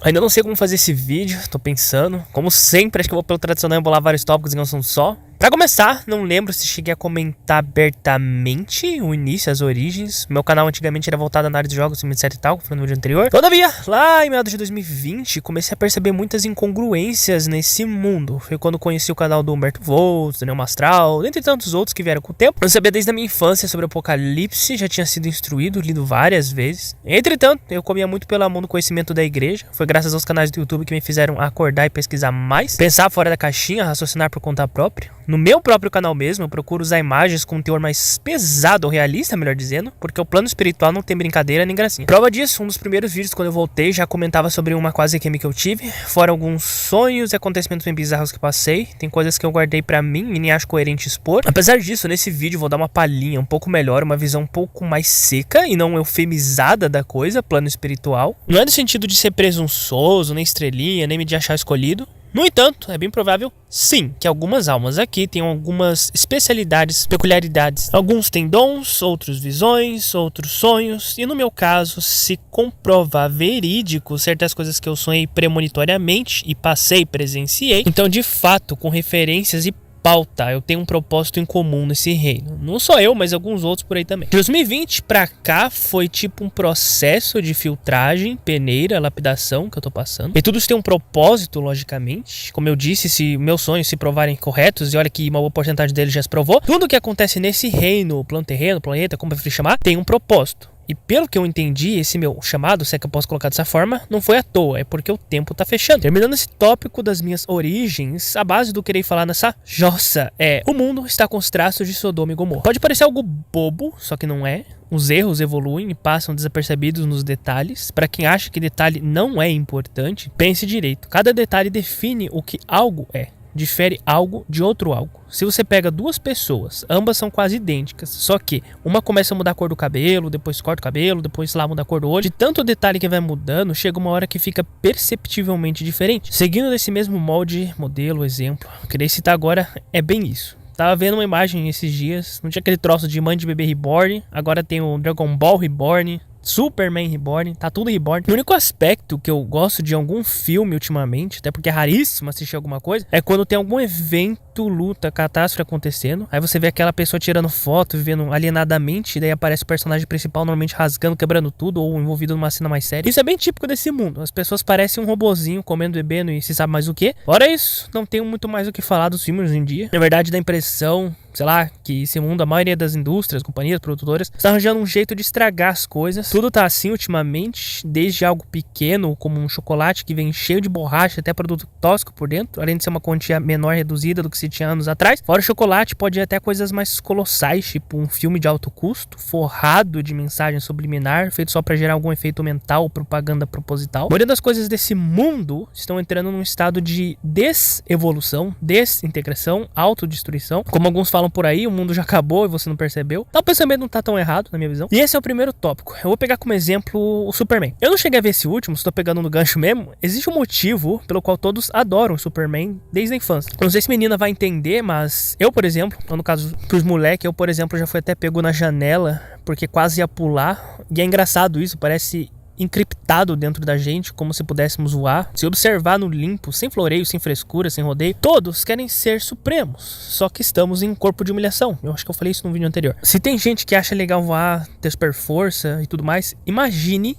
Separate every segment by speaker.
Speaker 1: Ainda não sei como fazer esse vídeo, tô pensando. Como sempre, acho que eu vou pelo tradicional embolar vários tópicos em um assunto só. Pra começar, não lembro se cheguei a comentar abertamente o início, as origens. Meu canal antigamente era voltado na área de jogos, etc e tal, como foi no vídeo anterior. Todavia, lá em meados de 2020, comecei a perceber muitas incongruências nesse mundo. Foi quando conheci o canal do Humberto Volz, do Neo Astral, dentre tantos outros que vieram com o tempo. Eu sabia desde a minha infância sobre o Apocalipse, já tinha sido instruído, lido várias vezes. Entretanto, eu comia muito pelo amor do conhecimento da igreja. Foi graças aos canais do YouTube que me fizeram acordar e pesquisar mais, pensar fora da caixinha, raciocinar por conta própria. No meu próprio canal mesmo, eu procuro usar imagens com um teor mais pesado ou realista, melhor dizendo, porque o plano espiritual não tem brincadeira nem gracinha. Prova disso, um dos primeiros vídeos quando eu voltei já comentava sobre uma quase QM que eu tive, fora alguns sonhos e acontecimentos bem bizarros que passei. Tem coisas que eu guardei pra mim e nem acho coerente expor. Apesar disso, nesse vídeo eu vou dar uma palhinha um pouco melhor, uma visão um pouco mais seca e não eufemizada da coisa, plano espiritual. Não é no sentido de ser presunçoso, nem estrelinha, nem me de achar escolhido. No entanto, é bem provável, sim, que algumas almas aqui tenham algumas especialidades, peculiaridades. Alguns têm dons, outros visões, outros sonhos. E no meu caso, se comprovar verídico certas coisas que eu sonhei premonitoriamente e passei, presenciei. Então, de fato, com referências e pauta, eu tenho um propósito em comum nesse reino. Não só eu, mas alguns outros por aí também. De 2020 pra cá foi tipo um processo de filtragem, peneira, lapidação que eu tô passando. E tudo isso tem um propósito, logicamente. Como eu disse, se meus sonhos se provarem corretos, e olha que uma boa porcentagem deles já se provou, tudo que acontece nesse reino, plano terreno, planeta, como eu preferir chamar, tem um propósito. E pelo que eu entendi, esse meu chamado, se é que eu posso colocar dessa forma, não foi à toa, é porque o tempo tá fechando. Terminando esse tópico das minhas origens, a base do que irei falar nessa jossa é: o mundo está com os traços de Sodoma e Gomorra. Pode parecer algo bobo, só que não é. Os erros evoluem e passam desapercebidos nos detalhes. Para quem acha que detalhe não é importante, pense direito. Cada detalhe define o que algo é. Difere algo de outro algo. Se você pega duas pessoas, ambas são quase idênticas, só que uma começa a mudar a cor do cabelo, depois corta o cabelo, depois lá muda a cor do olho. De tanto detalhe que vai mudando, chega uma hora que fica perceptivelmente diferente. Seguindo nesse mesmo molde, modelo, exemplo, eu queria citar agora, é bem isso. Tava vendo uma imagem esses dias, não tinha aquele troço de Mãe de Bebê Reborn, agora tem o Dragon Ball Reborn, Superman Reborn, tá tudo Reborn. O único aspecto que eu gosto de algum filme ultimamente, até porque é raríssimo assistir alguma coisa, é quando tem algum evento, luta, catástrofe acontecendo. Aí você vê aquela pessoa tirando foto, vivendo alienadamente, e daí aparece o personagem principal normalmente rasgando, quebrando tudo, ou envolvido numa cena mais séria. Isso é bem típico desse mundo. As pessoas parecem um robozinho comendo, bebendo e se sabe mais o que. Fora isso, não tenho muito mais o que falar dos filmes hoje em dia. Na verdade, dá a impressão, sei lá, que esse mundo, a maioria das indústrias, companhias, produtoras, está arranjando um jeito de estragar as coisas. Tudo tá assim ultimamente, desde algo pequeno, como um chocolate que vem cheio de borracha, até produto tóxico por dentro, além de ser uma quantia menor reduzida do que se tinha anos atrás. Fora o chocolate, pode ir até coisas mais colossais, tipo um filme de alto custo, forrado de mensagem subliminar, feito só para gerar algum efeito mental ou propaganda proposital. A maioria das coisas desse mundo estão entrando num estado de desevolução, desintegração, autodestruição. Como alguns falam por aí, o mundo já acabou e você não percebeu. Tá, o pensamento não tá tão errado, na minha visão. E esse é o primeiro tópico. Eu vou pegar como exemplo o Superman. Eu não cheguei a ver esse último, estou pegando no gancho mesmo. Existe um motivo pelo qual todos adoram o Superman desde a infância. Eu não sei se a menina vai entender, mas eu, por exemplo, no caso pros moleques, eu, por exemplo, já fui até pego na janela porque quase ia pular. E é engraçado isso, parece encriptado dentro da gente, como se pudéssemos voar. Se observar no limpo, sem floreio, sem frescura, sem rodeio, todos querem ser supremos, só que estamos em corpo de humilhação. Eu acho que eu falei isso no vídeo anterior. Se tem gente que acha legal voar, ter super força e tudo mais, imagine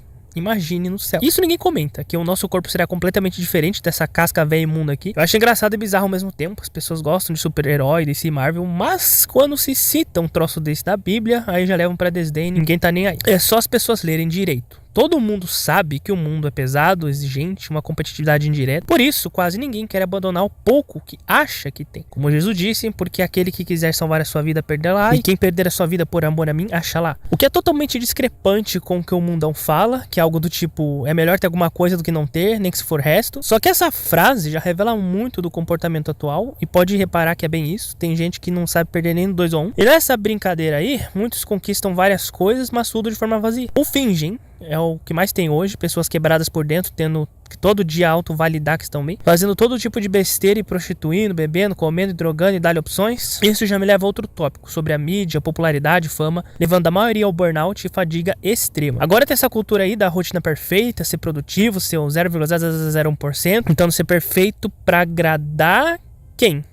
Speaker 1: no céu. Isso ninguém comenta, que o nosso corpo será completamente diferente dessa casca velha imunda aqui. Eu acho engraçado e bizarro ao mesmo tempo. As pessoas gostam de super-herói, DC Marvel, mas quando se cita um troço desse da Bíblia, aí já levam pra desdém, ninguém tá nem aí. É só as pessoas lerem direito. Todo mundo sabe que o mundo é pesado, exigente, uma competitividade indireta. Por isso, quase ninguém quer abandonar o pouco que acha que tem. Como Jesus disse, porque aquele que quiser salvar a sua vida, perderá, e quem perder a sua vida por amor a mim, acha lá. O que é totalmente discrepante com o que o mundão fala, que é algo do tipo, é melhor ter alguma coisa do que não ter, nem que se for resto. Só que essa frase já revela muito do comportamento atual, e pode reparar que é bem isso. Tem gente que não sabe perder nem no 2 ou 1. E nessa brincadeira aí, muitos conquistam várias coisas, mas tudo de forma vazia. Ou fingem. É o que mais tem hoje, pessoas quebradas por dentro, tendo que todo dia autovalidar que estão bem, fazendo todo tipo de besteira e prostituindo, bebendo, comendo e drogando e dar-lhe opções. Isso já me leva a outro tópico, sobre a mídia, popularidade, fama, levando a maioria ao burnout e fadiga extrema. Agora tem essa cultura aí da rotina perfeita, ser produtivo, ser o 0,001%, tentando ser perfeito pra agradar quem?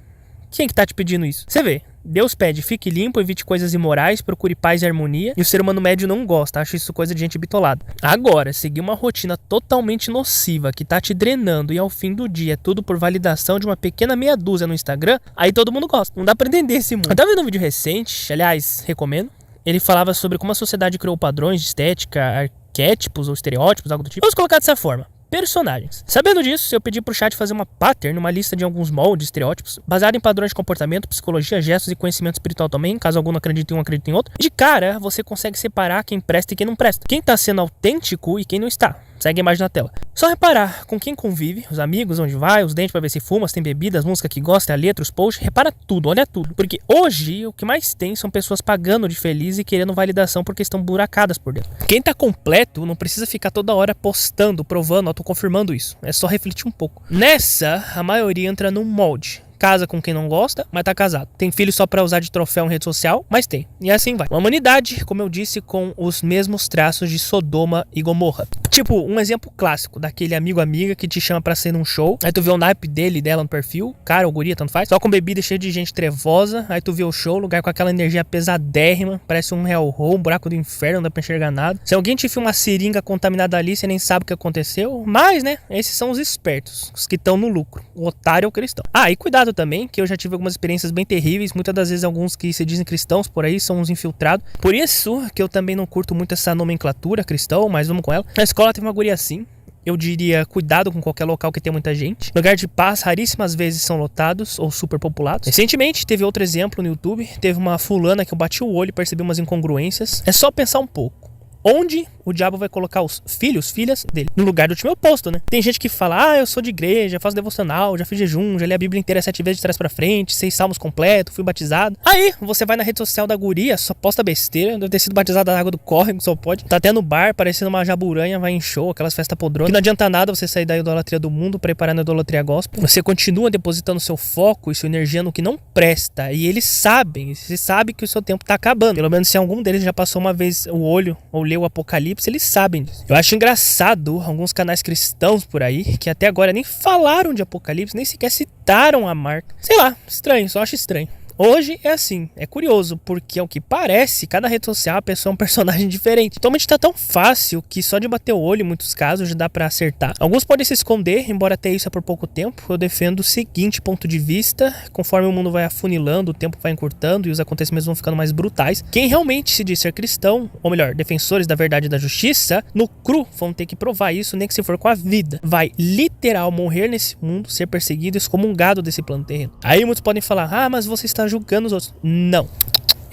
Speaker 1: Quem que tá te pedindo isso? Você vê, Deus pede, fique limpo, evite coisas imorais, procure paz e harmonia, e o ser humano médio não gosta, acha isso coisa de gente bitolada. Agora, seguir uma rotina totalmente nociva, que tá te drenando, e ao fim do dia é tudo por validação de uma pequena meia dúzia no Instagram, aí todo mundo gosta. Não dá pra entender esse mundo. Eu tava vendo um vídeo recente, aliás, recomendo. Ele falava sobre como a sociedade criou padrões de estética, arquétipos ou estereótipos, algo do tipo. Vamos colocar dessa forma. Personagens. Sabendo disso, eu pedi pro chat fazer uma pattern, uma lista de alguns moldes, estereótipos, baseado em padrões de comportamento, psicologia, gestos e conhecimento espiritual também, caso algum não acredite em um, acredite em outro. De cara, você consegue separar quem presta e quem não presta. Quem tá sendo autêntico e quem não está. Segue a imagem na tela. Só reparar com quem convive, os amigos, onde vai, os dentes pra ver se fuma, se tem bebida, as músicas que gosta, a letra, os posts. Repara tudo, olha tudo. Porque hoje o que mais tem são pessoas pagando de feliz e querendo validação porque estão buracadas por dentro. Quem tá completo não precisa ficar toda hora postando, provando, autoconfirmando isso. É só refletir um pouco. Nessa, a maioria entra num molde. Casa com quem não gosta, mas tá casado. Tem filho só pra usar de troféu em rede social, mas tem. E assim vai. Uma humanidade, como eu disse, com os mesmos traços de Sodoma e Gomorra. Tipo, um exemplo clássico daquele amigo-amiga que te chama pra ser num show. Aí tu vê o naipe dele e dela no perfil, cara ou guria, tanto faz. Só com bebida cheia de gente trevosa. Aí tu vê o show, lugar com aquela energia pesadérrima. Parece um hellhole, um buraco do inferno, não dá pra enxergar nada. Se alguém te filma uma seringa contaminada ali, você nem sabe o que aconteceu. Mas, né, esses são os espertos, os que estão no lucro. O otário é o cristão. Ah, e cuidado também, que eu já tive algumas experiências bem terríveis. Muitas das vezes alguns que se dizem cristãos por aí são uns infiltrados. Por isso que eu também não curto muito essa nomenclatura cristão, mas vamos com ela. Na escola teve uma guria assim. Eu diria, cuidado com qualquer local que tem muita gente. Lugar de paz, raríssimas vezes são lotados ou super populados. Recentemente, teve outro exemplo no YouTube. Teve uma fulana que eu bati o olho e percebi umas incongruências. É só pensar um pouco. Onde o diabo vai colocar os filhos, filhas dele? No lugar do time oposto, né? Tem gente que fala, eu sou de igreja, faço devocional, já fiz jejum, já li a Bíblia inteira 7 vezes de trás pra frente, 6 salmos completos, fui batizado. Aí, você vai na rede social da guria, só posta besteira, deve ter sido batizado na água do córrego, só pode. Tá até no bar, parecendo uma jaburanha, vai em show, aquelas festas podronas. Que não adianta nada você sair da idolatria do mundo pra ir parar na idolatria gospel. Você continua depositando seu foco e sua energia no que não presta. E eles sabem, você sabe que o seu tempo tá acabando. Pelo menos se algum deles já passou uma vez o olho ou leu o Apocalipse, eles sabem disso. Eu acho engraçado alguns canais cristãos por aí que até agora nem falaram de Apocalipse, nem sequer citaram a marca. Sei lá, estranho, só acho estranho. Hoje é assim, é curioso, porque ao que parece, cada rede social a pessoa é um personagem diferente. Atualmente tá tão fácil que só de bater o olho, em muitos casos, já dá pra acertar. Alguns podem se esconder, embora até isso é por pouco tempo. Eu defendo o seguinte ponto de vista: conforme o mundo vai afunilando, o tempo vai encurtando e os acontecimentos vão ficando mais brutais, quem realmente se diz ser cristão, ou melhor, defensores da verdade e da justiça, no cru vão ter que provar isso, nem que se for com a vida. Vai literal morrer nesse mundo, ser perseguido e excomungado desse plano terreno. Aí muitos podem falar, mas você está julgando os outros. Não.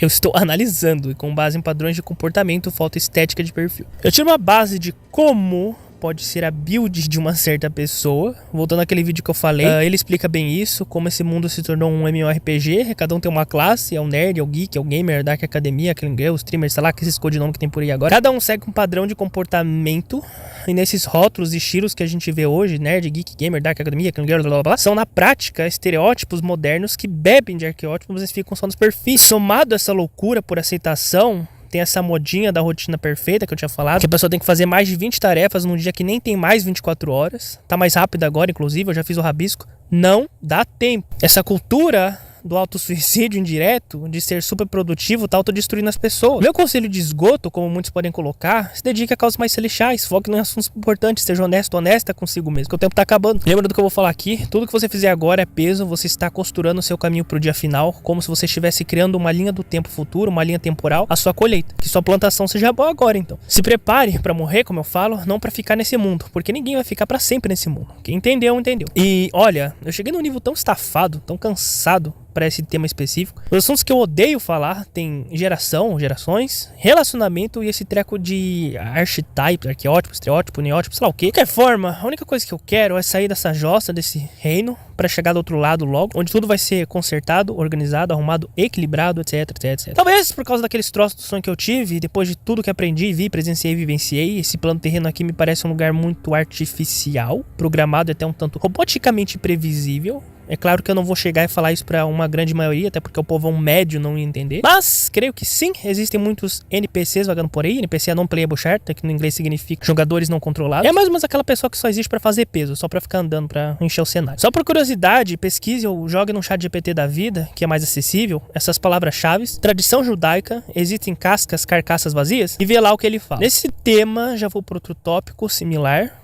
Speaker 1: Eu estou analisando e com base em padrões de comportamento, falta estética de perfil. Eu tiro uma base de como pode ser a build de uma certa pessoa. Voltando àquele vídeo que eu falei, ele explica bem isso, como esse mundo se tornou um MMORPG, cada um tem uma classe, é o nerd, é o geek, é o gamer, dark academia, aquele girl, o streamer, sei lá, que esses codinomes que tem por aí agora. Cada um segue um padrão de comportamento, e nesses rótulos e estilos que a gente vê hoje, nerd, geek, gamer, dark academia, aquele girl, blá blá blá, são na prática estereótipos modernos que bebem de arqueótipos, mas ficam só nos perfis. Somado a essa loucura por aceitação, tem essa modinha da rotina perfeita que eu tinha falado, que a pessoa tem que fazer mais de 20 tarefas num dia que nem tem mais 24 horas. Tá mais rápido agora, inclusive, eu já fiz o rabisco. Não dá tempo. Essa cultura do autossuicídio indireto, de ser super produtivo, tá autodestruindo as pessoas. Meu conselho de esgoto, como muitos podem colocar, se dedique a causas mais celestiais, foque em assuntos importantes, seja honesto, honesta consigo mesmo, que o tempo tá acabando. Lembra do que eu vou falar aqui? Tudo que você fizer agora é peso, você está costurando o seu caminho pro dia final, como se você estivesse criando uma linha do tempo futuro, uma linha temporal, a sua colheita. Que sua plantação seja boa agora, então. Se prepare pra morrer, como eu falo, não pra ficar nesse mundo, porque ninguém vai ficar pra sempre nesse mundo. Quem entendeu, entendeu. E, olha, eu cheguei num nível tão estafado, tão cansado para esse tema específico. Os assuntos que eu odeio falar tem gerações, relacionamento e esse treco de archetype, arqueótipo, estereótipo, neótipo, sei lá o que. De qualquer forma, a única coisa que eu quero é sair dessa jossa, desse reino, pra chegar do outro lado logo, onde tudo vai ser consertado, organizado, arrumado, equilibrado, etc, etc, etc. Talvez por causa daqueles troços do sonho que eu tive, depois de tudo que aprendi, vi, presenciei, vivenciei, esse plano terreno aqui me parece um lugar muito artificial, programado e até um tanto roboticamente previsível. É claro que eu não vou chegar e falar isso pra uma grande maioria, até porque o povão médio não ia entender. Mas, creio que sim, existem muitos NPCs vagando por aí. NPC é non-playable character, que no inglês significa jogadores não controlados. É mais ou menos aquela pessoa que só existe pra fazer peso, só pra ficar andando, pra encher o cenário. Só por curiosidade, pesquise ou jogue no chat GPT da vida, que é mais acessível, essas palavras-chave, tradição judaica, existem cascas, carcaças vazias, e vê lá o que ele fala. Nesse tema, já vou para outro tópico similar,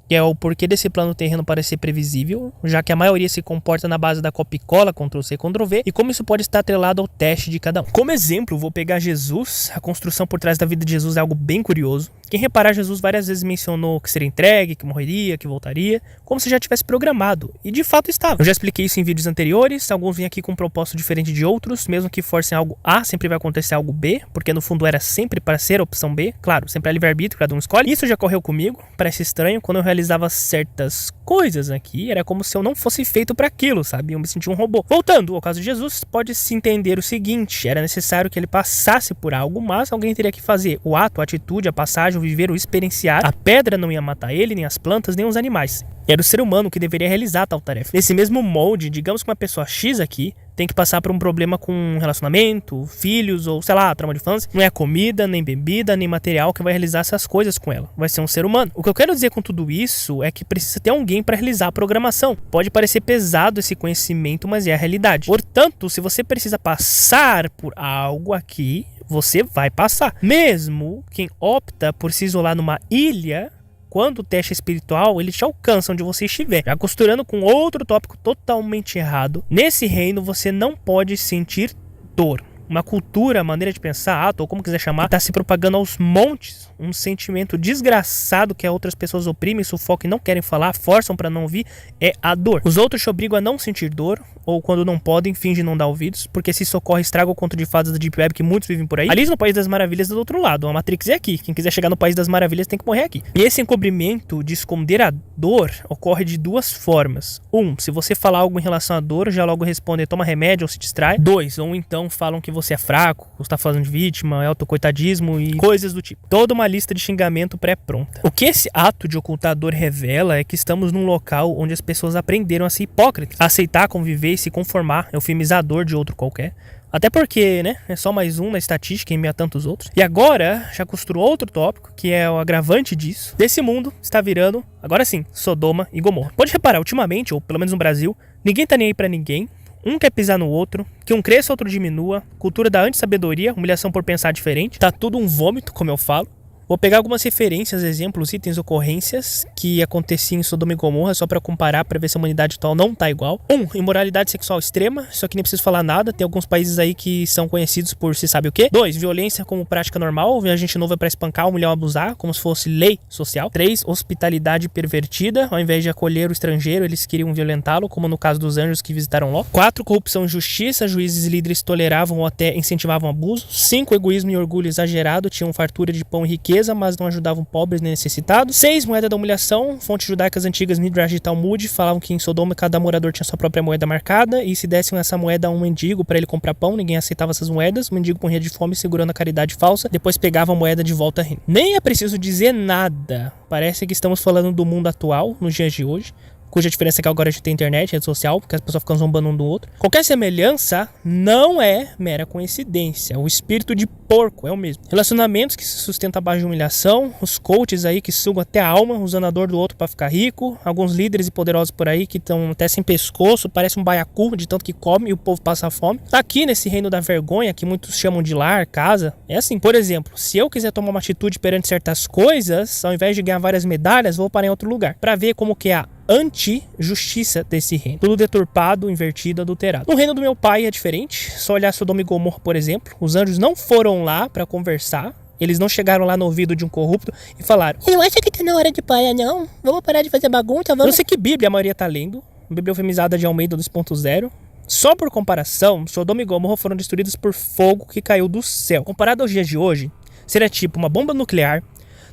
Speaker 1: que é o porquê desse plano terreno parecer previsível, já que a maioria se comporta na base da copia e cola, Ctrl+C, Ctrl+V, e como isso pode estar atrelado ao teste de cada um. Como exemplo, vou pegar Jesus. A construção por trás da vida de Jesus é algo bem curioso. Quem reparar, Jesus várias vezes mencionou que seria entregue, que morreria, que voltaria, como se já tivesse programado, e de fato estava. Eu já expliquei isso em vídeos anteriores, alguns vêm aqui com um propósito diferente de outros, mesmo que forcem algo A, sempre vai acontecer algo B, porque no fundo era sempre para ser a opção B, claro, sempre é livre-arbítrio, cada um escolhe. Isso já ocorreu comigo, parece estranho, quando eu realizava certas coisas aqui, era como se eu não fosse feito para aquilo, sabe? Eu me sentia um robô. Voltando ao caso de Jesus, pode-se entender o seguinte, era necessário que ele passasse por algo, mas alguém teria que fazer o ato, a atitude, a passagem, viver ou experienciar. A pedra não ia matar ele, nem as plantas, nem os animais. Era o ser humano que deveria realizar tal tarefa. Nesse mesmo molde, digamos que uma pessoa X aqui tem que passar por um problema com relacionamento, filhos ou, sei lá, trauma de infância. Não é a comida, nem bebida, nem material que vai realizar essas coisas com ela. Vai ser um ser humano. O que eu quero dizer com tudo isso é que precisa ter alguém para realizar a programação. Pode parecer pesado esse conhecimento, mas é a realidade. Portanto, se você precisa passar por algo aqui, você vai passar. Mesmo quem opta por se isolar numa ilha, quando o teste é espiritual, ele te alcança onde você estiver. Já costurando com outro tópico totalmente errado, nesse reino você não pode sentir dor. Uma cultura, maneira de pensar, ato, ou como quiser chamar, está se propagando aos montes. Um sentimento desgraçado que outras pessoas oprimem, sufocam e não querem falar, forçam para não ouvir, é a dor. Os outros te obrigam a não sentir dor, ou quando não podem, fingem não dar ouvidos, porque se socorre estraga o conto de fadas da Deep Web que muitos vivem por aí. Alice no País das Maravilhas do outro lado, a Matrix é aqui. Quem quiser chegar no País das Maravilhas tem que morrer aqui. E esse encobrimento de esconder a dor ocorre de duas formas. Se você falar algo em relação à dor, já logo respondem toma remédio ou se distrai. 2, ou então falam que você é fraco, ou está fazendo de vítima, é autocoitadismo e coisas do tipo. Toda uma lista de xingamento pré-pronta. O que esse ato de ocultar a dor revela é que estamos num local onde as pessoas aprenderam a ser hipócritas, a aceitar, conviver e se conformar, eufemizador de outro qualquer. Até porque, né, é só mais um na estatística em meio a tantos outros. E agora, já costurou outro tópico, que é o agravante disso. Desse mundo está virando, agora sim, Sodoma e Gomorra. Pode reparar, ultimamente, ou pelo menos no Brasil, ninguém tá nem aí pra ninguém. Um quer pisar no outro, que um cresça, outro diminua. Cultura da anti-sabedoria, humilhação por pensar diferente. Tá tudo um vômito, como eu falo. Vou pegar algumas referências, exemplos, itens, ocorrências que aconteciam em Sodoma e Gomorra só para comparar, para ver se a humanidade atual não tá igual. imoralidade sexual extrema, isso aqui nem preciso falar nada, tem alguns países aí que são conhecidos por se sabe o quê. 2, violência como prática normal, ver a gente novo é pra espancar, humilhar ou abusar, como se fosse lei social. 3, hospitalidade pervertida, ao invés de acolher o estrangeiro, eles queriam violentá-lo, como no caso dos anjos que visitaram Ló. 4, corrupção e injustiça, juízes e líderes toleravam ou até incentivavam abuso. 5, egoísmo e orgulho exagerado, tinham fartura de pão e riqueza, mas não ajudavam pobres nem necessitados. 6, moeda da humilhação. Fontes judaicas antigas Midrash e Talmud falavam que em Sodoma cada morador tinha sua própria moeda marcada, e se dessem essa moeda a um mendigo para ele comprar pão, ninguém aceitava essas moedas. O mendigo morria de fome segurando a caridade falsa, depois pegava a moeda de volta rindo. Nem é preciso dizer nada. Parece que estamos falando do mundo atual, nos dias de hoje, cuja diferença é que agora a gente tem internet, rede social, porque as pessoas ficam zombando um do outro. Qualquer semelhança não é mera coincidência. O espírito de porco é o mesmo. Relacionamentos que se sustentam à base de humilhação, os coaches aí que sugam até a alma, usando a dor do outro para ficar rico, alguns líderes e poderosos por aí que estão até sem pescoço, parece um baiacu de tanto que come e o povo passa fome. Aqui nesse reino da vergonha, que muitos chamam de lar, casa, é assim. Por exemplo, se eu quiser tomar uma atitude perante certas coisas, ao invés de ganhar várias medalhas, vou parar em outro lugar, para ver como que é a anti-justiça desse reino. Tudo deturpado, invertido, adulterado. No reino do meu pai é diferente. Só olhar Sodoma e Gomorra, por exemplo. Os anjos não foram lá para conversar. Eles não chegaram lá no ouvido de um corrupto e falaram: eu acho que tá na hora de parar, não. Vamos parar de fazer bagunça, vamos. Eu não sei que Bíblia a maioria tá lendo. Bíblia eufemizada de Almeida 2.0. Só por comparação, Sodoma e Gomorra foram destruídos por fogo que caiu do céu. Comparado aos dias de hoje, seria tipo uma bomba nuclear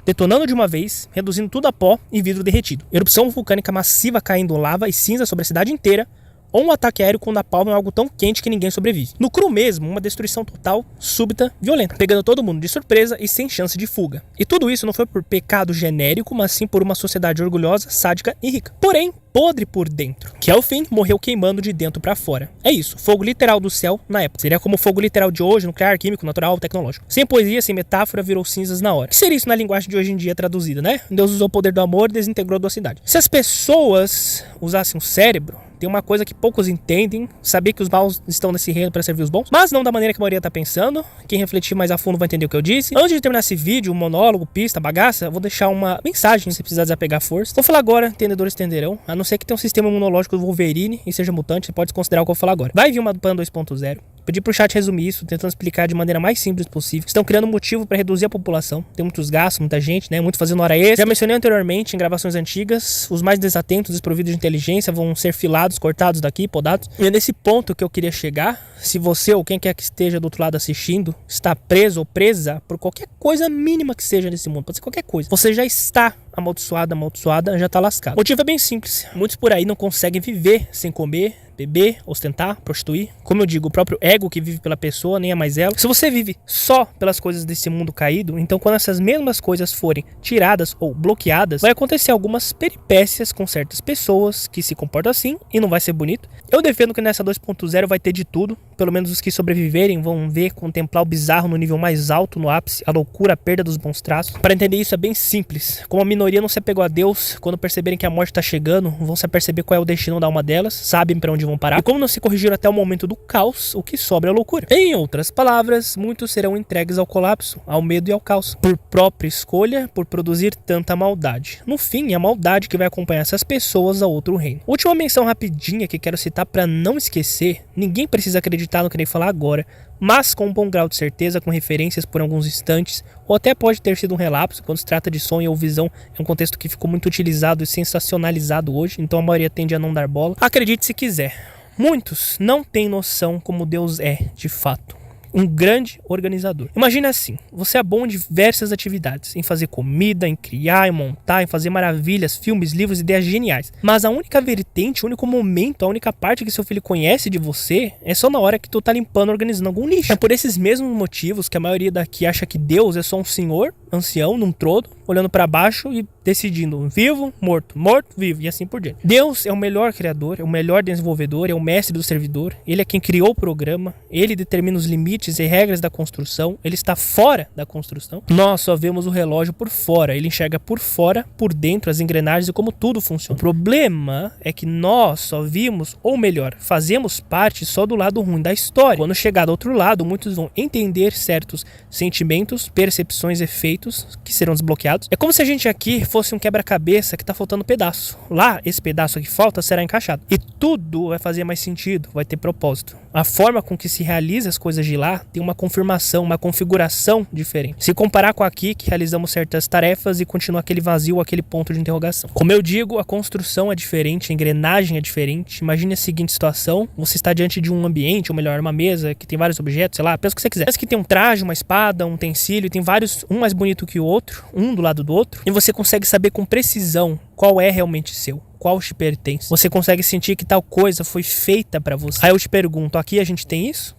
Speaker 1: detonando de uma vez, reduzindo tudo a pó e vidro derretido. Erupção vulcânica massiva caindo lava e cinza sobre a cidade inteira, ou um ataque aéreo com napalm é algo tão quente que ninguém sobrevive. No cru mesmo, uma destruição total, súbita, violenta, pegando todo mundo de surpresa e sem chance de fuga. E tudo isso não foi por pecado genérico, mas sim por uma sociedade orgulhosa, sádica e rica. Porém, podre por dentro, que ao fim morreu queimando de dentro pra fora. É isso, fogo literal do céu na época. Seria como o fogo literal de hoje, nuclear, químico, natural, tecnológico. Sem poesia, sem metáfora, virou cinzas na hora. O que seria isso na linguagem de hoje em dia traduzida, né? Deus usou o poder do amor e desintegrou a cidade. Se as pessoas usassem o cérebro, tem uma coisa que poucos entendem, saber que os maus estão nesse reino para servir os bons, mas não da maneira que a maioria tá pensando. Quem refletir mais a fundo vai entender o que eu disse. Antes de terminar esse vídeo, monólogo, pista, bagaça, vou deixar uma mensagem se precisar desapegar força. Vou falar agora, entendedores entenderão, a não ser que tenha um sistema imunológico do Wolverine e seja mutante, você pode considerar o que eu vou falar agora. Vai vir uma PAN 2.0. Pedi pro chat resumir isso, tentando explicar de maneira mais simples possível. Estão criando motivo para reduzir a população. Tem muitos gastos, muita gente, né? Muito fazendo hora extra. Já mencionei anteriormente em gravações antigas, os mais desatentos, desprovidos de inteligência, vão ser filados, cortados daqui, podados. E é nesse ponto que eu queria chegar. Se você ou quem quer que esteja do outro lado assistindo está preso ou presa por qualquer coisa mínima que seja nesse mundo, pode ser qualquer coisa, você já está amaldiçoada, já tá lascado. O motivo é bem simples. Muitos por aí não conseguem viver sem comer, beber, ostentar, prostituir. Como eu digo, o próprio ego que vive pela pessoa, nem é mais ela. Se você vive só pelas coisas desse mundo caído, então quando essas mesmas coisas forem tiradas ou bloqueadas, vai acontecer algumas peripécias com certas pessoas que se comportam assim e não vai ser bonito. Eu defendo que nessa 2.0 vai ter de tudo. Pelo menos os que sobreviverem vão ver, contemplar o bizarro no nível mais alto, no ápice, a loucura, a perda dos bons traços. Para entender isso é bem simples. Como a minoria não se apegou a Deus, quando perceberem que a morte tá chegando, vão se aperceber qual é o destino da alma delas, sabem para onde vão parar. E como não se corrigiram até o momento do caos, o que sobra é a loucura. Em outras palavras, muitos serão entregues ao colapso, ao medo e ao caos, por própria escolha, por produzir tanta maldade. No fim, é a maldade que vai acompanhar essas pessoas a outro reino. Última menção rapidinha que quero citar para não esquecer, ninguém precisa acreditar no que irei falar agora, mas com um bom grau de certeza, com referências por alguns instantes, ou até pode ter sido um relapso, quando se trata de sonho ou visão, é um contexto que ficou muito utilizado e sensacionalizado hoje, então a maioria tende a não dar bola. Acredite se quiser, muitos não têm noção como Deus é, de fato. Um grande organizador. Imagina assim, você é bom em diversas atividades, em fazer comida, em criar, em montar, em fazer maravilhas, filmes, livros, ideias geniais. Mas a única vertente, o único momento, a única parte que seu filho conhece de você é só na hora que tu tá limpando, organizando algum lixo. É por esses mesmos motivos que a maioria daqui acha que Deus é só um senhor, ancião, num trono, olhando para baixo e decidindo vivo, morto, morto, vivo e assim por diante. Deus é o melhor criador, é o melhor desenvolvedor, é o mestre do servidor, ele é quem criou o programa, ele determina os limites e regras da construção, ele está fora da construção. Nós só vemos o relógio por fora, ele enxerga por fora, por dentro, as engrenagens e como tudo funciona. O problema é que nós só vimos, ou melhor, fazemos parte só do lado ruim da história. Quando chegar do outro lado, muitos vão entender certos sentimentos, percepções, efeitos que serão desbloqueados. É como se a gente aqui fosse um quebra-cabeça que tá faltando pedaço. Lá, esse pedaço que falta será encaixado. E tudo vai fazer mais sentido, vai ter propósito. A forma com que se realiza as coisas de lá tem uma confirmação, uma configuração diferente. Se comparar com aqui, que realizamos certas tarefas e continua aquele vazio, aquele ponto de interrogação. Como eu digo, a construção é diferente, a engrenagem é diferente. Imagine a seguinte situação, você está diante de um ambiente, ou melhor, uma mesa que tem vários objetos, sei lá, pensa o que você quiser. Pensa que tem um traje, uma espada, um utensílio, tem vários, um mais bonito que o outro, um do lado do outro, e você consegue saber com precisão qual é realmente seu. Qual te pertence. Você consegue sentir que tal coisa foi feita pra você. Aí eu te pergunto, aqui a gente tem isso?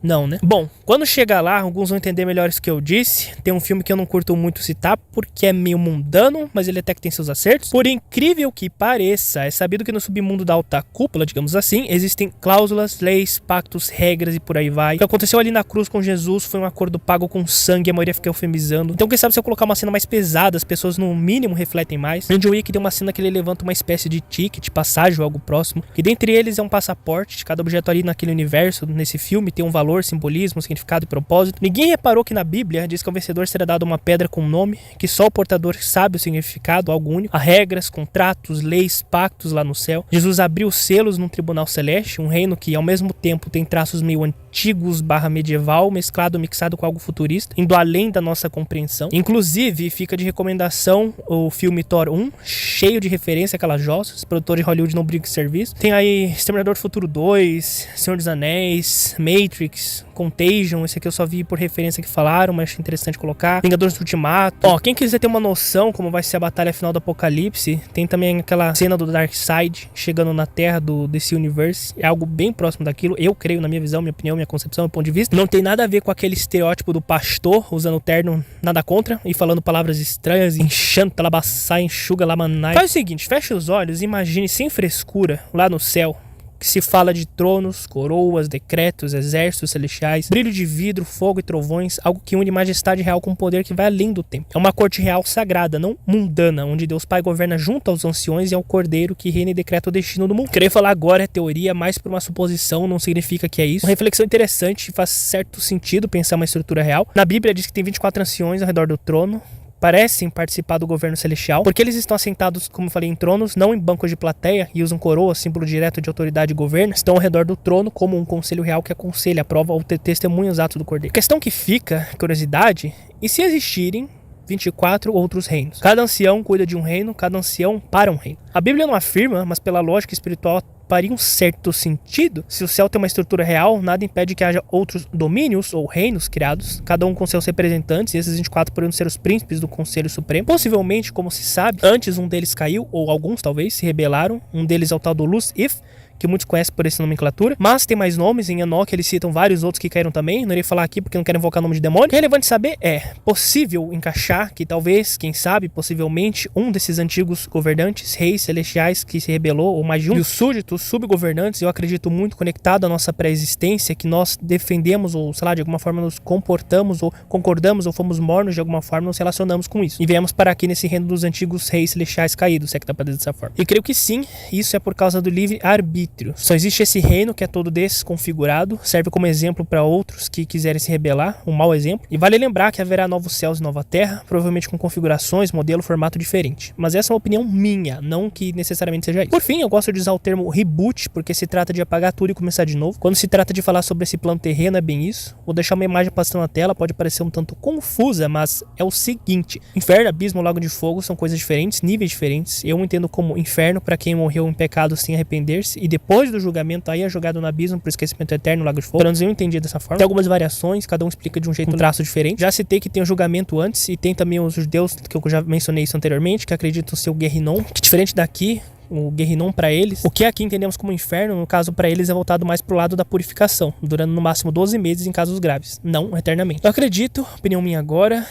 Speaker 1: Não, né? Bom, quando chegar lá, alguns vão entender melhor isso que eu disse. Tem um filme que eu não curto muito citar, porque é meio mundano, mas ele até que tem seus acertos. Por incrível que pareça, é sabido que no submundo da alta cúpula, digamos assim, existem cláusulas, leis, pactos, regras e por aí vai. O que aconteceu ali na cruz com Jesus foi um acordo pago com sangue, a maioria fica eufemizando. Então quem sabe se eu colocar uma cena mais pesada, as pessoas no mínimo refletem mais. No John Wick tem uma cena que ele levanta uma espécie de ticket, passagem ou algo próximo, que dentre eles é um passaporte. Cada objeto ali naquele universo, nesse filme, tem um valor, simbolismo, significado e propósito. Ninguém reparou que na Bíblia diz que ao vencedor será dado uma pedra com um nome, que só o portador sabe o significado, algo único. Há regras, contratos, leis, pactos lá no céu. Jesus abriu selos num tribunal celeste, um reino que ao mesmo tempo tem traços meio antigos / medieval, mixado com algo futurista, indo além da nossa compreensão. Inclusive, fica de recomendação o filme Thor 1, cheio de referência àquelas jossas. Produtores de Hollywood não brigam com serviço. Tem aí Exterminador do Futuro 2, Senhor dos Anéis, Matrix, Contagion, esse aqui eu só vi por referência que falaram, mas achei interessante colocar. Vingadores do Ultimato. Ó, quem quiser ter uma noção como vai ser a batalha final do Apocalipse, tem também aquela cena do Darkseid chegando na Terra desse universo. É algo bem próximo daquilo, eu creio, na minha visão, minha opinião, minha concepção, meu ponto de vista. Não tem nada a ver com aquele estereótipo do pastor usando terno, nada contra, e falando palavras estranhas, enchendo, talabaçá, enxuga, lamanai. Faz o seguinte, fecha os olhos e imagine sem frescura, lá no céu, que se fala de tronos, coroas, decretos, exércitos celestiais, brilho de vidro, fogo e trovões, algo que une majestade real com poder que vai além do tempo. É uma corte real sagrada, não mundana, onde Deus Pai governa junto aos anciões e ao Cordeiro que reina e decreta o destino do mundo. Querer falar agora é teoria, mais por uma suposição, não significa que é isso. Uma reflexão interessante, faz certo sentido pensar uma estrutura real. Na Bíblia diz que tem 24 anciões ao redor do trono, parecem participar do governo celestial, porque eles estão assentados, como eu falei, em tronos, não em bancos de plateia, e usam coroa, símbolo direto de autoridade e governo, estão ao redor do trono como um conselho real que aconselha, aprova ou testemunha os atos do Cordeiro. A questão que fica, curiosidade, e se existirem 24 outros reinos? Cada ancião cuida de um reino, cada ancião para um reino. A Bíblia não afirma, mas pela lógica espiritual faria um certo sentido. Se o céu tem uma estrutura real, nada impede que haja outros domínios ou reinos criados, cada um com seus representantes, e esses 24 poderiam ser os príncipes do Conselho Supremo. Possivelmente, como se sabe, antes um deles caiu, ou alguns talvez, se rebelaram. Um deles é o tal do Lucifer, que muitos conhecem por essa nomenclatura, mas tem mais nomes. Em Enoque eles citam vários outros que caíram também, não irei falar aqui porque não quero invocar o nome de demônio. O que é relevante saber é possível encaixar que talvez, quem sabe, possivelmente um desses antigos governantes, reis celestiais que se rebelou, ou mais de um, e os súditos, subgovernantes, eu acredito muito conectado à nossa pré-existência, que nós defendemos ou, sei lá, de alguma forma nos comportamos ou concordamos ou fomos mornos de alguma forma, nos relacionamos com isso. E viemos para aqui nesse reino dos antigos reis celestiais caídos, se é que dá pra dizer dessa forma. E creio que sim, isso é por causa do livre-arbítrio. Só existe esse reino que é todo desconfigurado, serve como exemplo para outros que quiserem se rebelar, um mau exemplo. E vale lembrar que haverá novos céus e nova terra, provavelmente com configurações, modelo, formato diferente. Mas essa é uma opinião minha, não que necessariamente seja isso. Por fim, eu gosto de usar o termo reboot, porque se trata de apagar tudo e começar de novo. Quando se trata de falar sobre esse plano terreno, é bem isso. Vou deixar uma imagem passando na tela, pode parecer um tanto confusa, mas é o seguinte: inferno, abismo, lago de fogo são coisas diferentes, níveis diferentes. Eu entendo como inferno para quem morreu em pecado sem arrepender-se, e depois do julgamento aí é jogado no abismo por esquecimento eterno, lago de fogo. Pelo menos eu entendi dessa forma. Tem algumas variações, cada um explica de um jeito, um traço diferente. Já citei que tem o julgamento antes, e tem também os judeus, que eu já mencionei isso anteriormente, que acreditam ser o Guerrinom, que diferente daqui, o Guerrinom para eles, o que aqui entendemos como inferno, no caso para eles é voltado mais pro lado da purificação, durando no máximo 12 meses em casos graves, não eternamente. Eu acredito, opinião minha agora,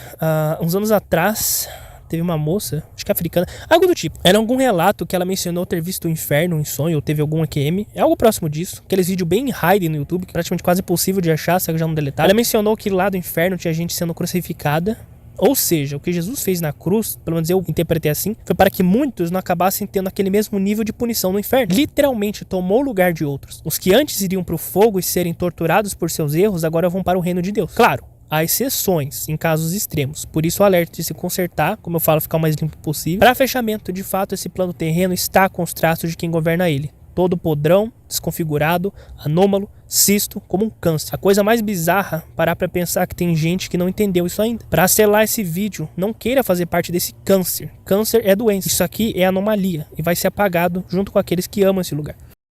Speaker 1: uns anos atrás teve uma moça, acho que africana, algo do tipo. Era algum relato que ela mencionou ter visto o inferno em sonho, ou teve algum AQM, é algo próximo disso. Aqueles vídeos bem hide no YouTube, que é praticamente quase impossível de achar, só que já não deletaram. Ela mencionou que lá do inferno tinha gente sendo crucificada. Ou seja, o que Jesus fez na cruz, pelo menos eu interpretei assim, foi para que muitos não acabassem tendo aquele mesmo nível de punição no inferno. Literalmente tomou o lugar de outros. Os que antes iriam para o fogo e serem torturados por seus erros, agora vão para o reino de Deus. Claro, há exceções em casos extremos, por isso o alerta de se consertar, como eu falo, ficar o mais limpo possível. Para fechamento, de fato, esse plano terreno está com os traços de quem governa ele. Todo podrão, desconfigurado, anômalo, cisto, como um câncer. A coisa mais bizarra, parar pra pensar que tem gente que não entendeu isso ainda. Pra selar esse vídeo, não queira fazer parte desse câncer. Câncer é doença. Isso aqui é anomalia e vai ser apagado junto com aqueles que amam esse lugar.